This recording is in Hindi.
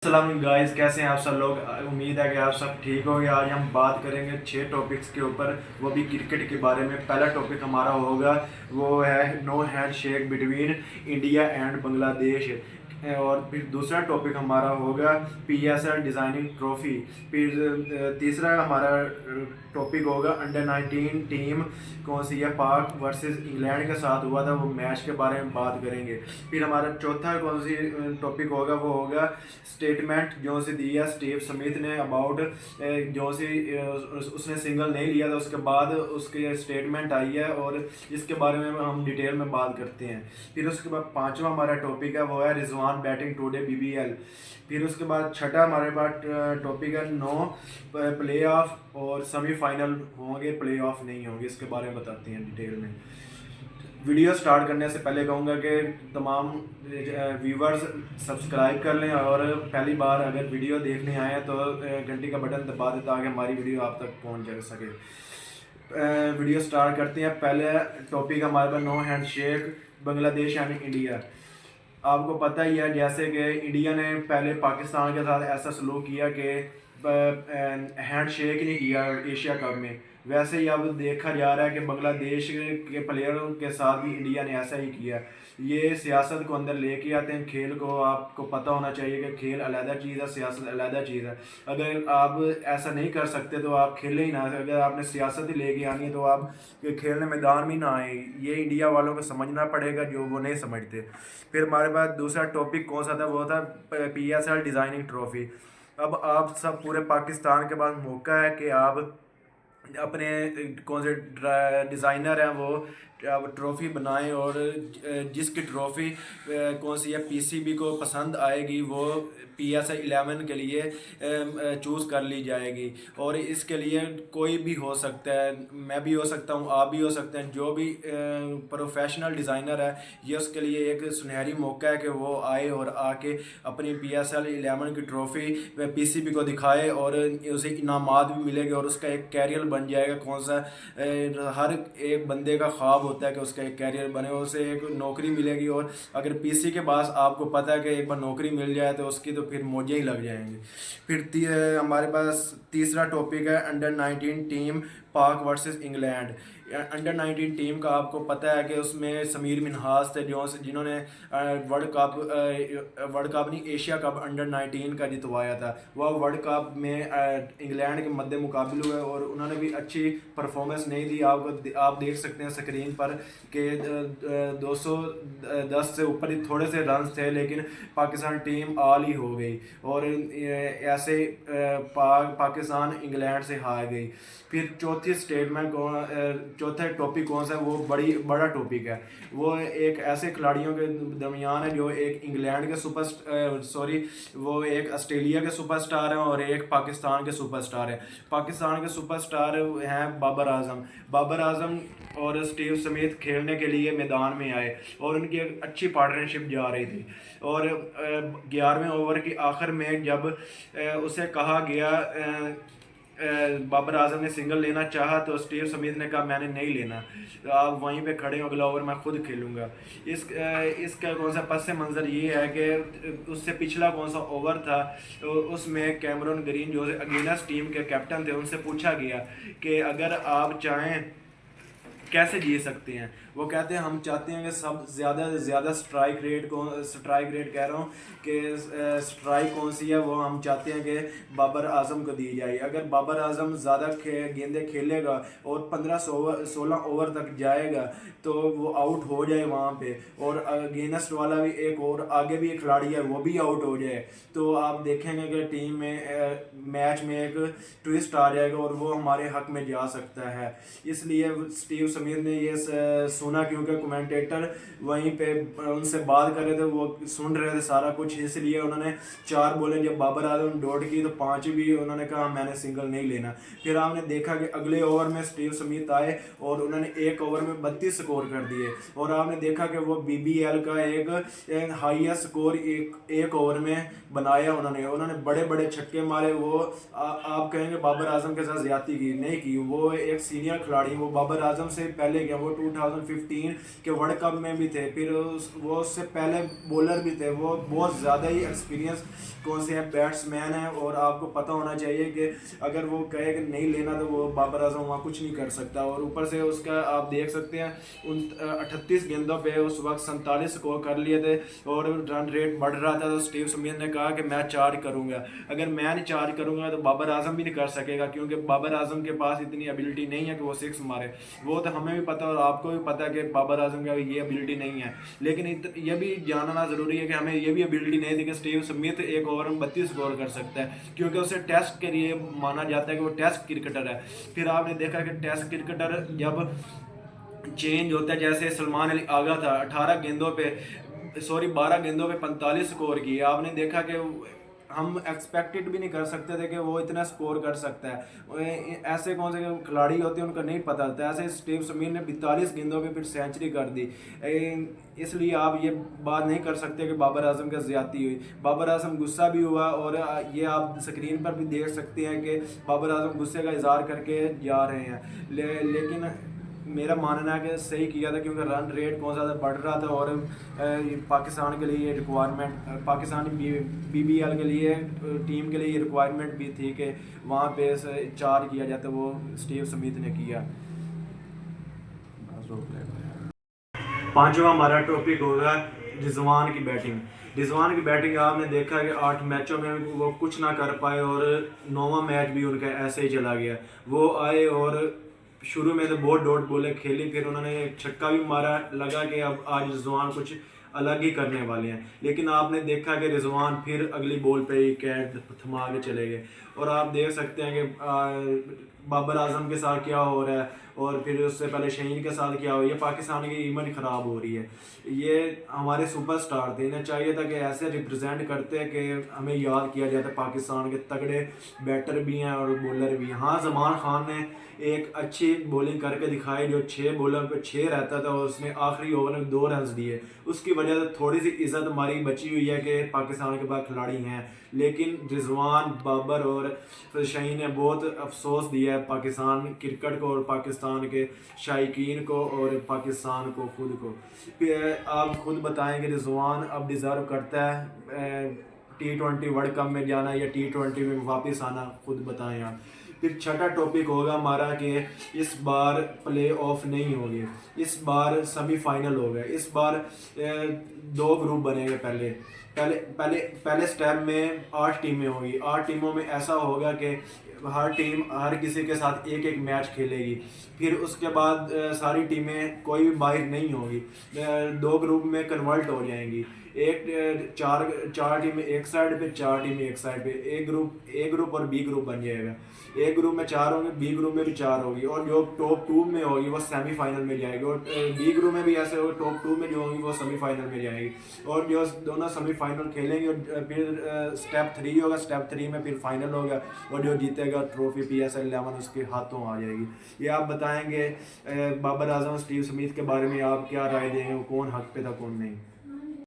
अस्सलाम गाइस, कैसे हैं आप सब लोग। उम्मीद है कि आप सब ठीक होंगे। आज हम बात करेंगे 6 टॉपिक्स के ऊपर, वो भी क्रिकेट के बारे में। पहला टॉपिक हमारा होगा वो है no hand shake between India and Bangladesh. और फिर दूसरा टॉपिक हमारा होगा पीएसएल डिज़ाइनिंग ट्रॉफ़ी। फिर तीसरा हमारा टॉपिक होगा अंडर 19 टीम कौन सी है, पाक वर्सेस इंग्लैंड के साथ हुआ था, वो मैच के बारे में बात करेंगे। फिर हमारा चौथा कौन सी टॉपिक होगा, वो होगा स्टेटमेंट जो सी दी है स्टीव स्मिथ ने अबाउट जो सी उसने सिंगल नहीं लिया था, उसके बाद उसकी स्टेटमेंट आई है और इसके बारे में हम डिटेल में बात करते हैं। फिर उसके बाद पांचवा हमारा टॉपिक है वो है रिजवान बैटिंग टुडे बीबीएल। फिर उसके बाद छठा हमारे पास टॉपिक है नो प्ले ऑफ और सेमीफाइनल होंगे, प्ले ऑफ नहीं होंगे, इसके बारे में बताते हैं डिटेल में। वीडियो स्टार्ट करने से पहले कहूँगा कि तमाम व्यूवर्स सब्सक्राइब कर लें और पहली बार अगर वीडियो देखने आए हैं तो घंटी का बटन दबा दें ताकि हमारी वीडियो आप तक पहुँच जा सके। वीडियो स्टार्ट करते हैं। पहले टॉपिक हमारे पास no hand shake Bangladesh and India. आपको पता ही है जैसे कि इंडिया ने पहले पाकिस्तान के साथ ऐसा सलूक किया कि हैंड शेक नहीं किया एशिया कप में, वैसे ही अब देखा जा रहा है कि बांग्लादेश के प्लेयरों के साथ भी इंडिया ने ऐसा ही किया। ये सियासत को अंदर लेके आते हैं खेल को। आपको पता होना चाहिए कि खेल अलहदा चीज़ है, सियासत अलहदा चीज़ है। अगर आप ऐसा नहीं कर सकते तो आप खेले ही ना। अगर आपने सियासत ही लेके आनी है तो आप खेलने मैदान में ना आए। ये इंडिया वालों को समझना पड़ेगा जो वो नहीं समझते। फिर हमारे पास दूसरा टॉपिक कौन सा था, वो था पीएसएल डिज़ाइनिंग ट्रॉफ़ी। अब आप सब पूरे पाकिस्तान के पास मौका है कि आप अपने कौन से डिज़ाइनर हैं वो अब ट्रॉफ़ी बनाएं और जिसकी ट्रॉफ़ी कौन सी है पीसीबी को पसंद आएगी वो पीएसएल 11 के लिए चूज़ कर ली जाएगी। और इसके लिए कोई भी हो सकता है, मैं भी हो सकता हूँ, आप भी हो सकते हैं, जो भी प्रोफेशनल डिज़ाइनर है ये उसके लिए एक सुनहरी मौका है कि वो आए और आके अपनी पीएसएल 11 की ट्रॉफ़ी पीसीबी को दिखाए और उसे इनामात भी मिलेंगे और उसका एक कैरियर बन जाएगा। कौन सा हर एक बंदे का ख्वाब होता है कि उसका एक कैरियर बने, उसे एक नौकरी मिलेगी। और अगर पीसी के पास आपको पता है कि एक बार नौकरी मिल जाए तो उसकी तो फिर मौजें ही लग जाएंगी। फिर हमारे पास तीसरा टॉपिक है अंडर 19 टीम पाक वर्सेस इंग्लैंड। अंडर 19 टीम का आपको पता है कि उसमें समीर मिन्हास थे जो जिन्होंने वर्ल्ड कप नहीं, एशिया कप अंडर 19 का जितवाया था। वह वर्ल्ड कप में इंग्लैंड के मद्दे मुकाबले हुए और उन्होंने भी अच्छी परफॉर्मेंस नहीं दी। आप देख सकते हैं स्क्रीन पर कि 210 से ऊपर ही थोड़े से रन थे, लेकिन पाकिस्तान टीम ऑल ही हो गई और ऐसे पाकिस्तान इंग्लैंड से हार गई। फिर चौथा टॉपिक कौन सा है, वो बड़ा टॉपिक है। वो एक ऐसे खिलाड़ियों के दरमियान है जो एक इंग्लैंड के वो एक ऑस्ट्रेलिया के सुपरस्टार हैं और एक पाकिस्तान के सुपरस्टार हैं। पाकिस्तान के सुपरस्टार हैं बाबर आजम और स्टीव स्मिथ खेलने के लिए मैदान में आए और उनकी एक अच्छी पार्टनरशिप जा रही थी। और 11वें ओवर के आखिर में जब उसे कहा गया, बाबर आजम ने सिंगल लेना चाहा तो स्टीव स्मिथ ने कहा मैंने नहीं लेना, तो आप वहीं पे खड़े हो, अगला ओवर मैं खुद खेलूंगा। इसका कौन सा पस मंज़र ये है कि उससे पिछला कौन सा ओवर था तो उसमें कैमरन ग्रीन जो अगेंस्ट टीम के कैप्टन थे उनसे पूछा गया कि अगर आप चाहें कैसे जीत सकते हैं। वो कहते हैं हम चाहते हैं कि सब ज़्यादा से ज़्यादा स्ट्राइक रेट कह रहा हूँ कि स्ट्राइक कौन सी है वो हम चाहते हैं कि बाबर आजम को दी जाए। अगर बाबर आजम ज़्यादा गेंदें खेलेगा और 15-16 ओवर तक जाएगा तो वो आउट हो जाए वहाँ पे, और अगेंस्ट वाला भी एक और आगे भी एक खिलाड़ी है वो भी आउट हो जाए, तो आप देखेंगे कि टीम में मैच में एक ट्विस्ट आ जाएगा और वो हमारे हक में जा सकता है। इसलिए स्टीव स्मिथ ने ये सुना, क्योंकि कमेंटेटर वहीं पे उनसे बात कर रहे थे, वो सुन रहे थे सारा कुछ, इसलिए उन्होंने 4 बोले जब बाबर आजम डॉट की तो 5 भी उन्होंने कहा मैंने सिंगल नहीं लेना। फिर आपने देखा कि अगले ओवर में स्टीव स्मिथ आए और उन्होंने एक ओवर में 32 स्कोर कर दिए और आपने देखा कि वो बीबीएल का एक हाईएस्ट स्कोर एक ओवर में बनाया। उन्होंने बड़े बड़े छक्के मारे। वो आप कहेंगे बाबर आजम के साथ ज्यादती की नहीं की, वो एक सीनियर खिलाड़ी, वो बाबर आजम से पहले गया, वो 2015 2015 के वर्ल्ड कप में भी थे, फिर वो उससे पहले बॉलर भी थे, वो बहुत ज़्यादा ही एक्सपीरियंस कौन से हैं बैट्समैन हैं। और आपको पता होना चाहिए कि अगर वो कहे कि नहीं लेना तो वो बाबर आजम वहाँ कुछ नहीं कर सकता। और ऊपर से उसका आप देख सकते हैं उन 38 गेंदों पे उस वक्त 47 स्कोर कर लिए थे और रन रेट बढ़ रहा था। तो स्टीव स्मिथ ने कहा कि मैं चार्ज करूँगा, अगर मैं नहीं चार्ज करूँगा तो बाबर आजम भी नहीं कर सकेगा, क्योंकि बाबर आजम के पास इतनी एबिलिटी नहीं है कि वो सिक्स मारे। वो तो हमें भी पता और आपको भी पता है कि बाबर आजम का ये एबिलिटी नहीं है। लेकिन ये भी जानना ज़रूरी है कि हमें ये भी एबिलिटी नहीं थी कि स्टीव स्मिथ एक ओवर में 32 स्कोर कर सकता है, क्योंकि उसे टेस्ट के लिए माना जाता है कि वो टेस्ट क्रिकेटर है। फिर आपने देखा कि टेस्ट क्रिकेटर जब चेंज होता है, जैसे सलमान अली आगा था 12 गेंदों पे 45 स्कोर किए। आपने देखा कि हम एक्सपेक्टेड भी नहीं कर सकते थे कि वो इतना स्कोर कर सकता है। ऐसे कौन से खिलाड़ी होते हैं उनको नहीं पता होता। ऐसे स्टीव स्मिथ ने 42 गेंदों पे फिर सेंचुरी कर दी। इसलिए आप ये बात नहीं कर सकते कि बाबर आजम का ज़्यादती हुई। बाबर आजम गुस्सा भी हुआ और ये आप स्क्रीन पर भी देख सकते हैं कि बाबर आजम गुस्से का इजहार करके जा रहे हैं। लेकिन मेरा मानना है कि सही किया था, क्योंकि रन रेट बहुत ज़्यादा बढ़ रहा था और पाकिस्तान के लिए रिक्वायरमेंट, पाकिस्तानी BBL के लिए टीम के लिए रिक्वायरमेंट भी थी कि वहाँ पे चार्ज किया जाता। वो स्टीव स्मिथ ने किया। पांचवा हमारा टॉपिक होगा रिजवान की बैटिंग। रिजवान की बैटिंग आपने देखा कि 8 मैचों में वो कुछ ना कर पाए और 9वां मैच भी उनका ऐसे ही चला गया। वो आए और शुरू में तो बहुत डॉट बॉलें खेली, फिर उन्होंने एक छक्का भी मारा, लगा कि अब आज रिजवान कुछ अलग ही करने वाले हैं। लेकिन आपने देखा कि रिजवान फिर अगली बॉल पे ही कैच थमा के चले गए। और आप देख सकते हैं कि बाबर आजम के साथ क्या हो रहा है और फिर उससे पहले शहीन के साथ क्या हो रही है। पाकिस्तान की इमेज ख़राब हो रही है। ये हमारे सुपरस्टार थे, इन्हें चाहिए था कि ऐसे रिप्रेजेंट करते कि हमें याद किया जाता। पाकिस्तान के तगड़े बैटर भी हैं और बॉलर भी हैं। हाँ, जमान खान ने एक अच्छी बॉलिंग करके दिखाई, जो 6 बॉलर पे 6 रहता था और उसने आखिरी ओवर में 2 रन दिए। उसकी वजह से थोड़ी सी इज्जत हमारी बची हुई है कि पाकिस्तान के पास खिलाड़ी हैं। लेकिन रिजवान, बाबर और शहीन ने बहुत अफसोस दिया है पाकिस्तान क्रिकेट को और पाकिस्तान के शायकीन को और पाकिस्तान को खुद को। फिर आप खुद बताएं कि रिजवान अब डिज़र्व करता है T20 वर्ल्ड कप में जाना या T20 में वापस आना, खुद बताएं आप। फिर छठा टॉपिक होगा हमारा कि इस बार प्ले ऑफ नहीं होंगे, इस बार सेमीफाइनल होगा। इस बार 2 ग्रुप बनेंगे। पहले स्टेप में 8 टीमें होंगी। 8 टीमों में ऐसा होगा कि हर टीम हर किसी के साथ एक एक मैच खेलेगी। फिर उसके बाद सारी टीमें कोई भी बाहर नहीं होगी, 2 ग्रुप में कन्वर्ट हो जाएंगी। चार टीमें एक साइड पे, 4 टीमें एक साइड पे। ए ग्रुप और B ग्रुप बन जाएगा। ए ग्रुप में 4 होंगे, B ग्रुप में भी 4 होगी और जो टॉप 2 में होगी वो सेमीफाइनल में जाएगी। और B ग्रुप में भी ऐसे होगा, टॉप 2 में जो होंगी वो सेमीफाइनल में जाएगी और जो दोनों सेमीफाइनल खेलेंगे। और फिर स्टेप 3 होगा, स्टेप 3 में फिर फाइनल होगा और जो जीतेगा ट्रॉफी PSL 11 उसके हाथों आ जाएगी। ये आप बताएंगे बाबर आजम, स्टीव स्मिथ के बारे में आप क्या राय देंगे, कौन हक पे था कौन नहीं।